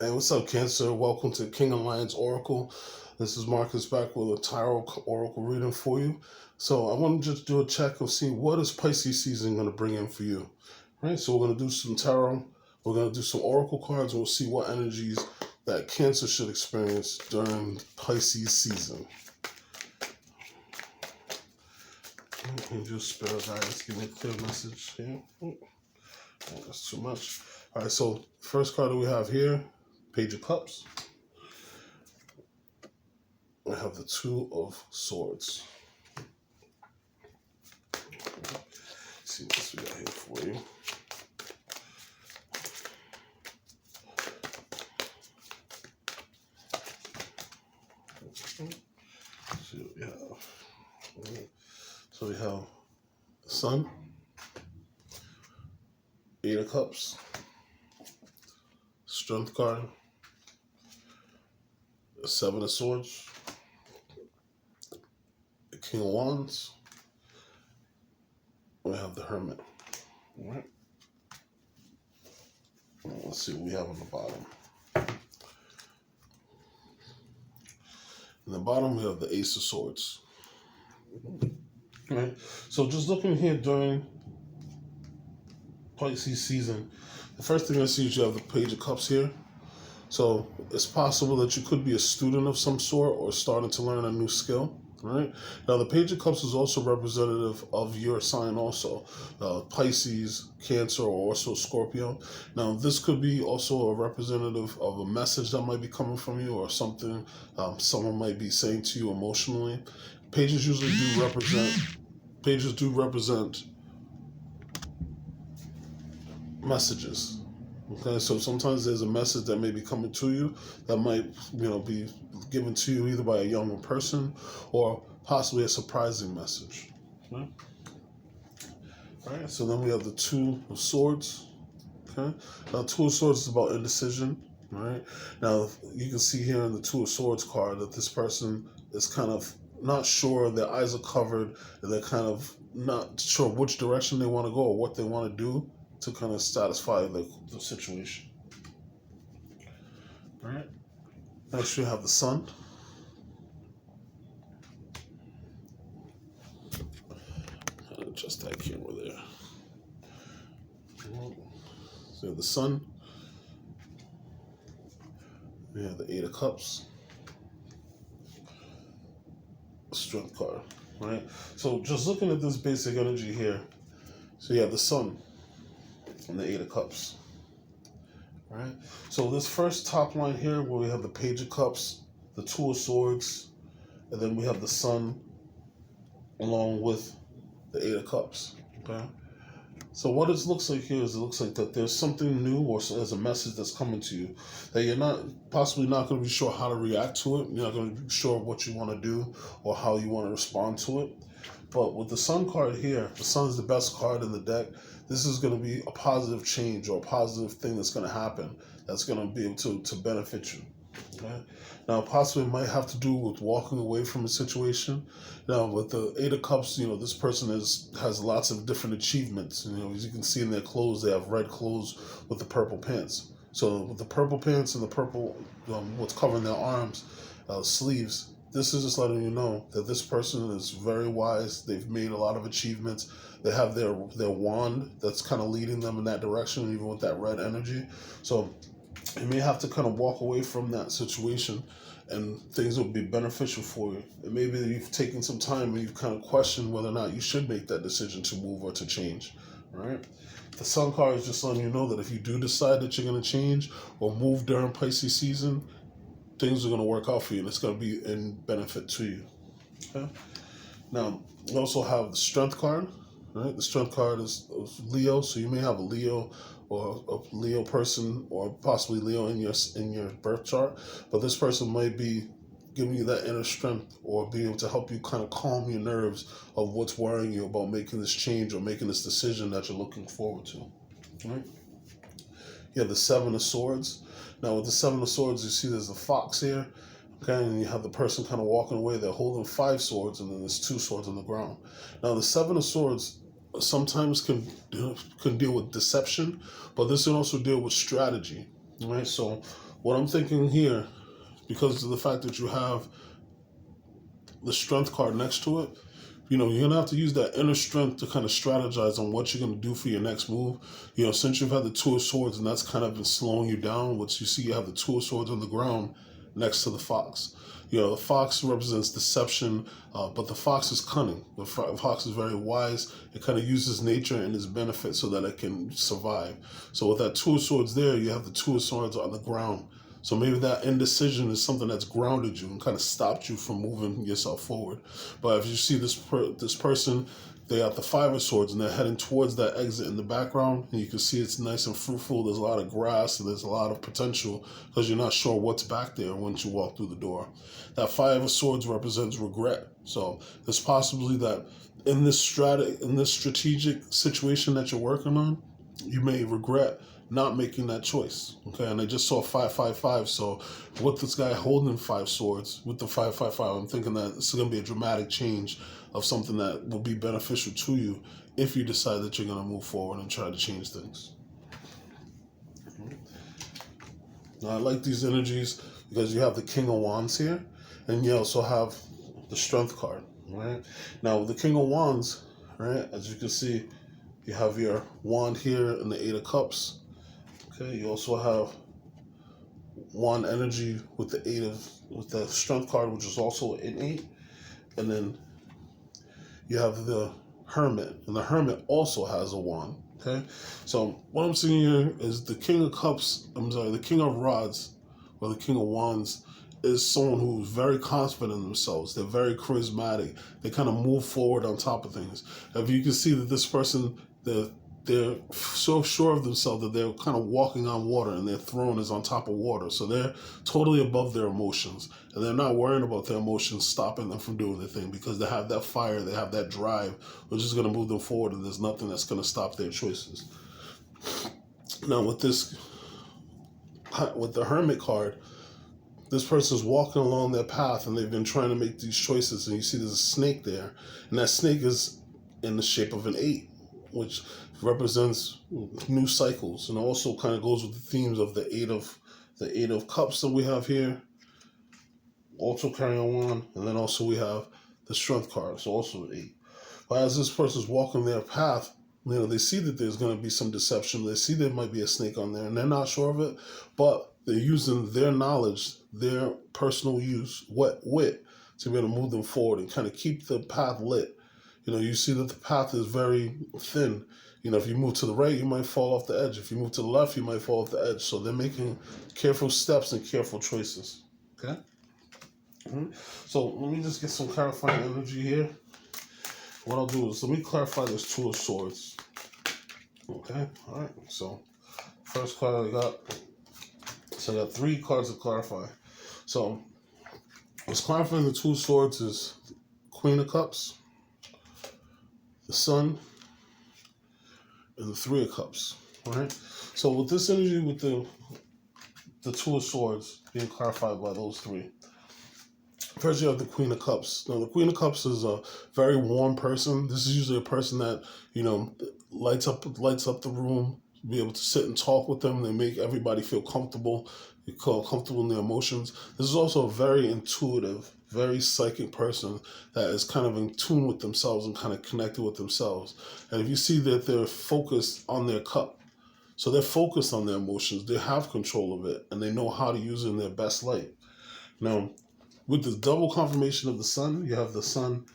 Hey, what's up, Cancer? Welcome to King Alliance Oracle. This is Marcus back with a tarot oracle reading for you. So I want to just do a check of see what is Pisces season going to bring in for you. Right. So we're going to do some tarot. We're going to do some oracle cards. And we'll see what energies that Cancer should experience during Pisces season. And just spare guys, give me a clear message here. Oh, that's too much. All right. So first card that we have here. Page of Cups. I have the Two of Swords. Let's see what else we got here for you. Let's see what we have. So we have the Sun, Eight of Cups, Strength card, the Seven of Swords, the King of Wands. We have the Hermit. All right. Let's see what we have on the bottom. In the bottom, we have the Ace of Swords. All right. So just looking here during Pisces season, the first thing I see is you have the Page of Cups here. So it's possible that you could be a student of some sort or starting to learn a new skill. Right. Now, the Page of Cups is also representative of your sign also. Pisces, Cancer, or also Scorpio. Now, this could be also a representative of a message that might be coming from you or something someone might be saying to you emotionally. Pages usually do represent messages. Okay, so sometimes there's a message that may be coming to you that might, be given to you either by a younger person or possibly a surprising message. Okay? All right, so then we have the Two of Swords. Okay, now Two of Swords is about indecision. All right, now you can see here in the Two of Swords card that this person is kind of not sure, their eyes are covered, and they're kind of not sure which direction they want to go or what they want to do to kind of satisfy the situation. All right. Next, we have the Sun. Adjust that camera there. So we have the Sun. We have the Eight of Cups. Strength card. Right. So just looking at this basic energy here. So you have the Sun and the Eight of Cups. All right. So this first top line here, where we have the Page of Cups, the Two of Swords, and then we have the Sun along with the Eight of Cups. Okay. So what it looks like here is it looks like that there's something new or there's a message that's coming to you that you're possibly not going to be sure how to react to it. You're not going to be sure what you want to do or how you want to respond to it. But with the Sun card here, the Sun is the best card in the deck. This is going to be a positive change or a positive thing that's going to happen that's going to be able to benefit you. Okay? Now, possibly it might have to do with walking away from a situation. Now, with the Eight of Cups, this person has lots of different achievements. As you can see in their clothes, they have red clothes with the purple pants. So with the purple pants and the purple, what's covering their arms, sleeves, this is just letting you know that this person is very wise. They've made a lot of achievements. They have their wand that's kind of leading them in that direction, even with that red energy. So you may have to kind of walk away from that situation and things will be beneficial for you. And maybe you've taken some time and you've kind of questioned whether or not you should make that decision to move or to change, right? The Sun card is just letting you know that if you do decide that you're going to change or move during Pisces season, things are going to work out for you and it's going to be in benefit to you. Okay? Now, you also have the Strength card, right? The Strength card is Leo, so you may have a Leo or a Leo person or possibly Leo in your birth chart, but this person might be giving you that inner strength or being able to help you kind of calm your nerves of what's worrying you about making this change or making this decision that you're looking forward to. Right? You have the Seven of Swords. Now with the Seven of Swords, you see there's a fox here, okay, and you have the person kind of walking away. They're holding 5 swords, and then there's 2 swords on the ground. Now the Seven of Swords sometimes can deal with deception, but this can also deal with strategy. Right? So what I'm thinking here, because of the fact that you have the Strength card next to it, you're going to have to use that inner strength to kind of strategize on what you're going to do for your next move. Since you've had the Two of Swords and that's kind of been slowing you down, what you see, you have the Two of Swords on the ground next to the fox. The fox represents deception, but the fox is cunning. The fox is very wise. It kind of uses nature and its benefit so that it can survive. So with that Two of Swords there, you have the Two of Swords on the ground. So maybe that indecision is something that's grounded you and kind of stopped you from moving yourself forward. But if you see this person, they got the Five of Swords and they're heading towards that exit in the background, and you can see it's nice and fruitful. There's a lot of grass and there's a lot of potential because you're not sure what's back there once you walk through the door. That Five of Swords represents regret. So it's possibly that in this strategic situation that you're working on, you may regret not making that choice. Okay, and I just saw 555. So with this guy holding 5 swords with the 555, I'm thinking that this is going to be a dramatic change of something that will be beneficial to you if you decide that you're going to move forward and try to change things. Now, I like these energies because you have the King of Wands here, and you also have the Strength card. Right now, with the King of Wands, right, as you can see, you have your wand here and the Eight of Cups. Okay, you also have wand energy with the Strength card, which is also an 8, and then you have the Hermit, and the Hermit also has a wand. Okay, so what I'm seeing here is the King of Cups. The King of Rods, or the King of Wands, is someone who's very confident in themselves. They're very charismatic. They kind of move forward on top of things. If you can see that this person, they're so sure of themselves that they're kind of walking on water, and their throne is on top of water. So they're totally above their emotions, and they're not worrying about their emotions stopping them from doing their thing, because they have that fire, they have that drive, which is going to move them forward, and there's nothing that's going to stop their choices. Now with the Hermit card, this person's walking along their path, and they've been trying to make these choices, and you see there's a snake there, and that snake is in the shape of an 8, which represents new cycles, and also kind of goes with the themes of the eight of cups that we have here, also carrying on, and then also we have the Strength card, so also an 8. But as this person's walking their path, they see that there's going to be some deception. They see there might be a snake on there, and they're not sure of it, but they're using their knowledge, their personal wit to be able to move them forward and kind of keep the path lit. You see that the path is very thin. If you move to the right, you might fall off the edge. If you move to the left, you might fall off the edge. So they're making careful steps and careful choices. Okay? So let me just get some clarifying energy here. What I'll do is let me clarify this Two of Swords. Okay? All right. So first card I got. So I got 3 cards to clarify. So what's clarifying the Two of Swords is Queen of Cups, the Sun, and the 3 of Cups. All right. So with this energy, with the Two of Swords being clarified by those 3. First, you have the Queen of Cups. Now, the Queen of Cups is a very warm person. This is usually a person that lights up the room. Be able to sit and talk with them. They make everybody feel comfortable. You feel comfortable in their emotions. This is also a very intuitive, very psychic person that is kind of in tune with themselves and kind of connected with themselves. And if you see that they're focused on their cup, so they're focused on their emotions, they have control of it, and they know how to use it in their best light. Now, with the double confirmation of the Sun, you have the Sun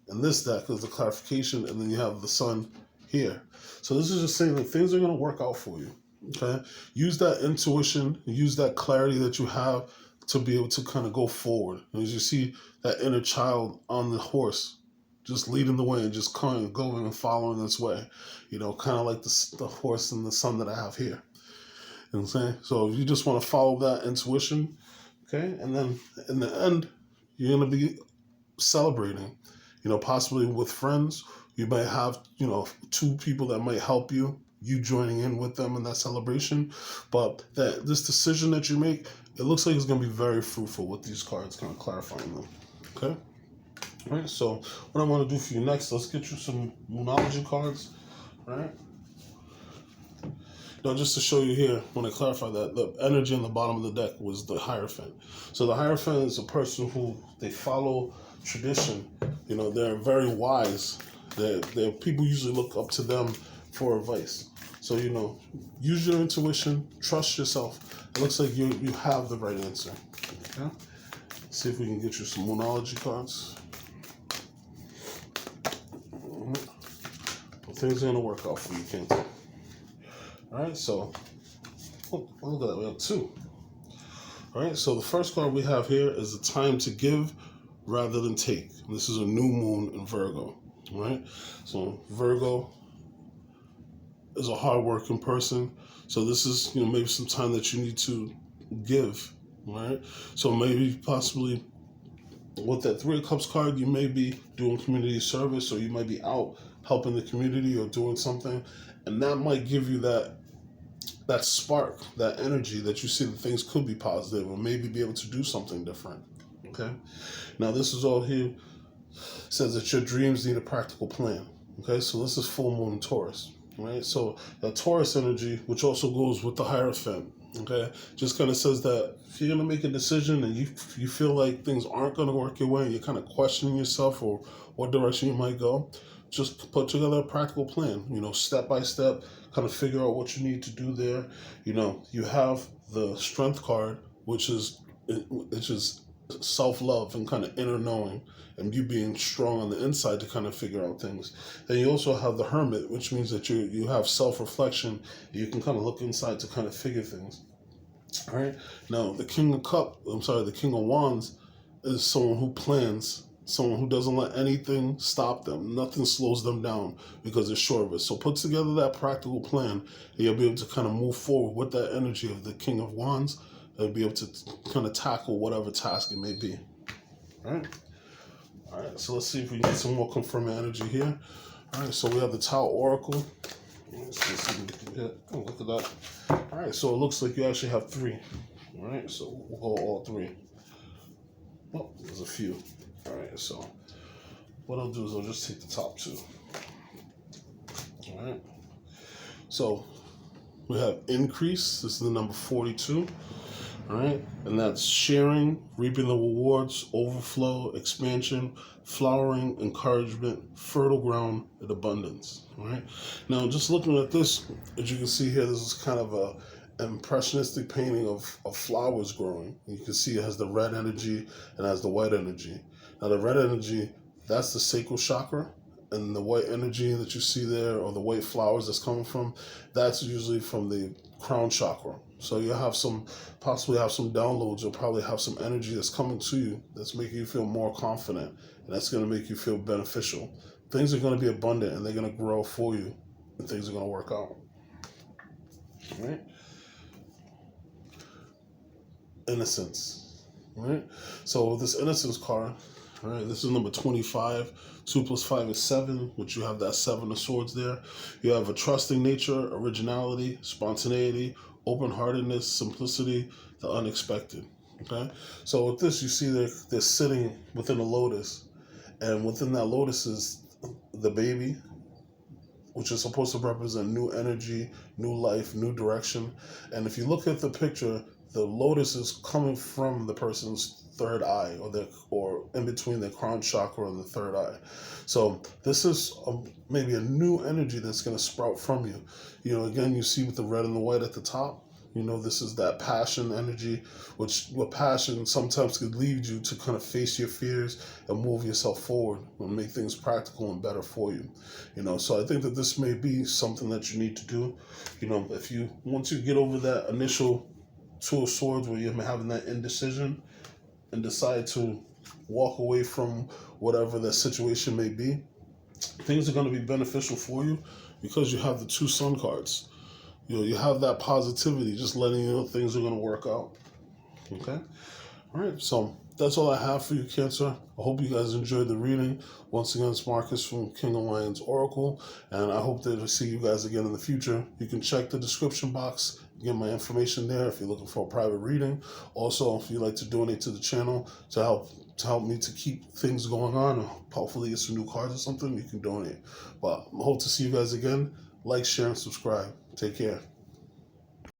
in this deck as the clarification, and then you have the Sun here. So this is just saying that things are going to work out for you. Okay? Use that intuition, use that clarity that you have to be able to kind of go forward. And as you see that inner child on the horse, just leading the way and just going and following its way. Kind of like the horse and the sun that I have here. You know what I'm saying? So if you just want to follow that intuition, okay? And then in the end, you're going to be celebrating, possibly with friends. You might have, 2 people that might help you joining in with them in that celebration. But this decision that you make, it looks like it's going to be very fruitful with these cards, kind of clarifying them. Okay? All right, so what I want to do for you next, let's get you some Moonology cards. All right? Now, just to show you here, when I clarify that, the energy on the bottom of the deck was the Hierophant. So the Hierophant is a person who, they follow tradition. You know, they're very wise. They're people usually look up to them for advice. So, you know, use your intuition, trust yourself. It looks like you have the right answer. Okay? See if we can get you some Moonology cards. Well, things are going to work out for you, Cancer. Alright, so, look at that, we have 2. Alright, so the first card we have here is the time to give rather than take. This is a new moon in Virgo. Alright, so Virgo is a hard-working person. So this is, you know, maybe some time that you need to give. Alright, so maybe possibly with that 3 of Cups card, you may be doing community service, or you might be out helping the community or doing something, and that might give you that spark, that energy that you see that things could be positive, or maybe be able to do something different. Okay, now this is all here says that your dreams need a practical plan. Okay, so this is full moon Taurus, right? So that Taurus energy, which also goes with the Hierophant, okay, just kind of says that if you're gonna make a decision and you feel like things aren't gonna work your way, and you're kind of questioning yourself or what direction you might go, just put together a practical plan, you know, step by step, kind of figure out what you need to do there. You know, you have the Strength card, which is self-love and kind of inner knowing, and you being strong on the inside to kind of figure out things. Then you also have the Hermit, which means that you have self-reflection. You can kind of look inside to kind of figure things. All right. Now, the King of Wands is someone who plans, someone who doesn't let anything stop them. Nothing slows them down because they're sure of it. So put together that practical plan, and you'll be able to kind of move forward with that energy of the King of Wands, and be able to kind of tackle whatever task it may be. All right. All right. So let's see if we can get some more confirming energy here. All right. So we have the Tao Oracle. Let's see if we can get. Oh, look at that. All right. So it looks like you actually have 3. All right. So we'll go all 3. Oh, there's a few. All right, so what I'll do is I'll just take the top 2. All right. So we have increase. This is the number 42. All right, and that's sharing, reaping the rewards, overflow, expansion, flowering, encouragement, fertile ground, and abundance. All right. Now, just looking at this, as you can see here, this is kind of a impressionistic painting of flowers growing. You can see it has the red energy and has the white energy. Now the red energy, that's the sacral chakra, and the white energy that you see there, or the white flowers that's coming from, that's usually from the crown chakra. So you have possibly have some downloads, you'll probably have some energy that's coming to you that's making you feel more confident, and that's going to make you feel beneficial. Things are going to be abundant, and they're going to grow for you, and things are going to work out. All right? Innocence. All right? So this Innocence card, all right, this is number 25. 2 plus 5 is 7, which you have that 7 of Swords there. You have a trusting nature, originality, spontaneity, open-heartedness, simplicity, the unexpected. Okay? So with this, you see they're sitting within a lotus, and within that lotus is the baby, which is supposed to represent new energy, new life, new direction. And if you look at the picture, the lotus is coming from the person's third eye, or in between the crown chakra and the third eye. So this is maybe a new energy that's going to sprout from you. You know, again, you see with the red and the white at the top, you know, this is that passion energy, which with passion sometimes could lead you to kind of face your fears and move yourself forward and make things practical and better for you. You know, so I think that this may be something that you need to do. You know, once you get over that initial 2 of Swords where you're having that indecision, and decide to walk away from whatever that situation may be, things are going to be beneficial for you because you have the 2 Sun cards. You know, you have that positivity, just letting you know things are going to work out. Okay? All right, so that's all I have for you, Cancer. I hope you guys enjoyed the reading. Once again, it's Marcus from King of Lions Oracle, and I hope that I see you guys again in the future. You can check the description box, get my information there if you're looking for a private reading. Also, if you'd like to donate to the channel to help me to keep things going on, or hopefully get some new cards or something, you can donate. But I hope to see you guys again. Like, share, and subscribe. Take care.